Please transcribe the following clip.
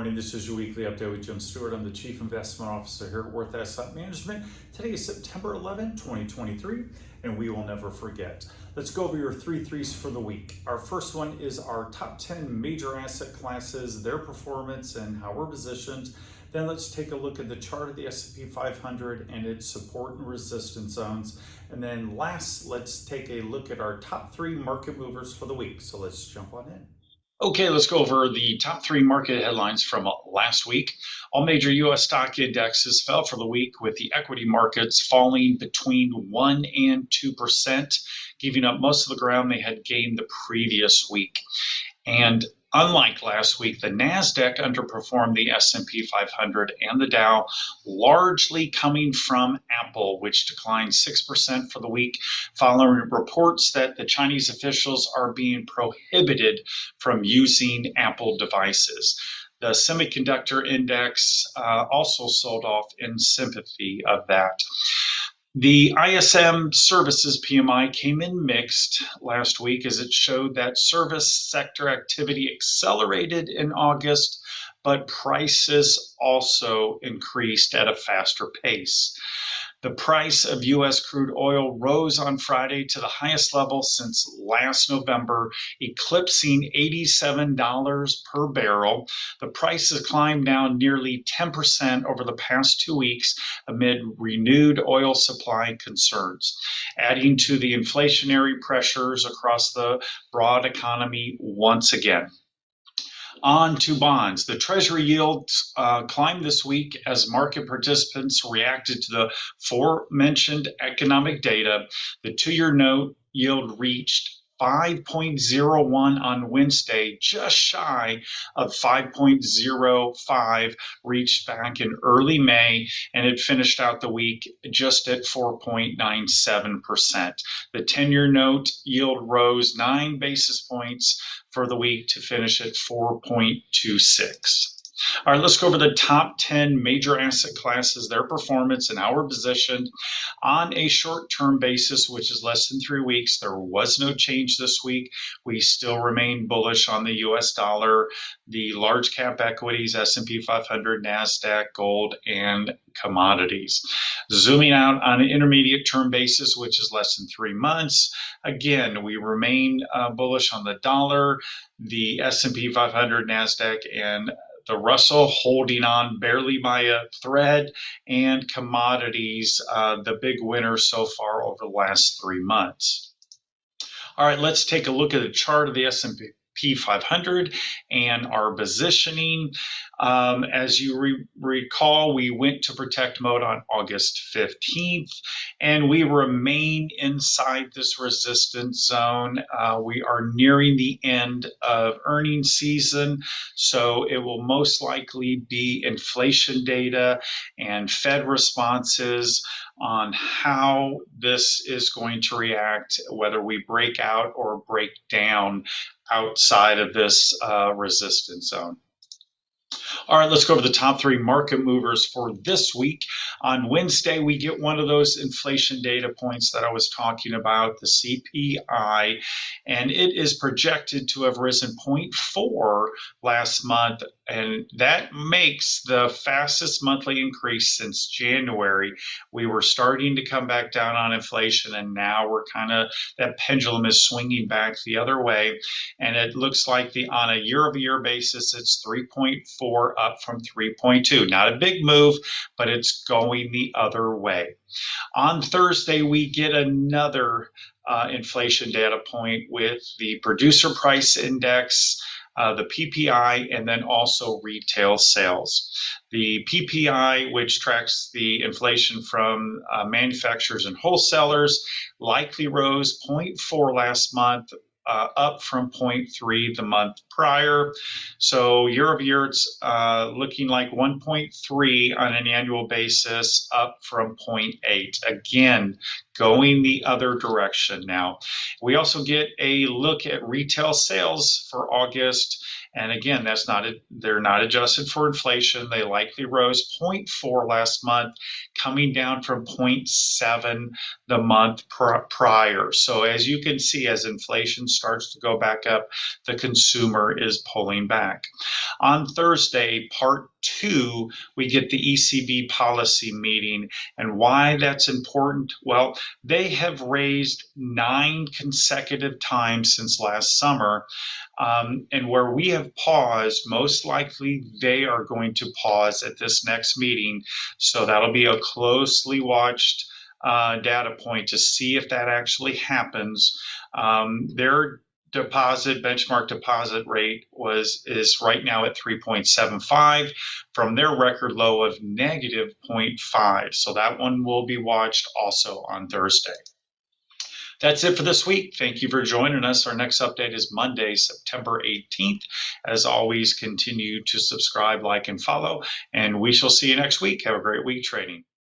morning. This is your weekly update with Jim Stewart. I'm the Chief Investment Officer here at Worth Asset Management. Today is September 11, 2023, and we will never forget. Let's go over your three threes for the week. Our first one is our top 10 major asset classes, their performance, and how we're positioned. Then let's take a look at the chart of the S&P 500 and its support and resistance zones. And then last, let's take a look at our top three market movers for the week. So let's jump on in. Okay, let's go over the top three market headlines from last week. All major U.S. stock indexes fell for the week, with the equity markets falling between 1 and 2%, giving up most of the ground they had gained the previous week. And unlike last week, the NASDAQ underperformed the S&P 500 and the Dow, largely coming from Apple, which declined 6% for the week, following reports that the Chinese officials are being prohibited from using Apple devices. The semiconductor index also sold off in sympathy of that. The ISM services PMI came in mixed last week, as it showed that service sector activity accelerated in August, but prices also increased at a faster pace. The price of U.S. crude oil rose on Friday to the highest level since last November, eclipsing $87 per barrel. The price has climbed now nearly 10% over the past 2 weeks amid renewed oil supply concerns, adding to the inflationary pressures across the broad economy once again. On to bonds. The Treasury yields climbed this week as market participants reacted to the aforementioned economic data. The two-year note yield reached 5.01 on Wednesday, just shy of 5.05 reached back in early May, and it finished out the week just at 4.97%. The 10-year note yield rose 9 basis points for the week to finish at 4.26. All right, let's go over the top 10 major asset classes, their performance, and how we're positioned. On a short-term basis, which is less than 3 weeks, there was no change this week. We still remain bullish on the U.S. dollar, the large cap equities, S&P 500, NASDAQ, gold, and commodities. Zooming out on an intermediate term basis, which is less than 3 months, again, we remain bullish on the dollar, the S&P 500, NASDAQ, and the Russell holding on barely by a thread, and commodities, the big winner so far over the last 3 months. All right, let's take a look at the chart of the S&P 500 and our positioning. As you recall, we went to protect mode on August 15th, and we remain inside this resistance zone. We are nearing the end of earnings season, so it will most likely be inflation data and Fed responses on how this is going to react, whether we break out or break down outside of this resistance zone. All right, let's go over the top 3 market movers for this week. On Wednesday, we get one of those inflation data points that I was talking about, the CPI, and it is projected to have risen 0.4 last month, and that makes the fastest monthly increase since January. We were starting to come back down on inflation, and now we're that pendulum is swinging back the other way, and it looks like on a year-over-year basis, it's 3.4 up from 3.2. Not a big move, but it's going the other way. On Thursday, we get another inflation data point with the producer price index, the PPI, and then also retail sales. The PPI, which tracks the inflation from manufacturers and wholesalers, likely rose 0.4 last month, up from 0.3 the month prior. So year over year, it's looking like 1.3 on an annual basis, up from 0.8. Again, going the other direction now. We also get a look at retail sales for August. And again, they're not adjusted for inflation. They likely rose 0.4 last month, coming down from 0.7 the month prior. So as you can see, as inflation starts to go back up, the consumer Federal is pulling back. On Thursday, part 2, we get the ECB policy meeting. And why that's important? Well, they have raised 9 consecutive times since last summer. And where we have paused, most likely they are going to pause at this next meeting. So that'll be a closely watched data point to see if that actually happens. Their benchmark deposit rate is right now at 3.75 from their record low of negative 0.5. So that one will be watched also on Thursday. That's it for this week. Thank you for joining us. Our next update is Monday, September 18th. As always, continue to subscribe, like, and follow, and we shall see you next week. Have a great week trading.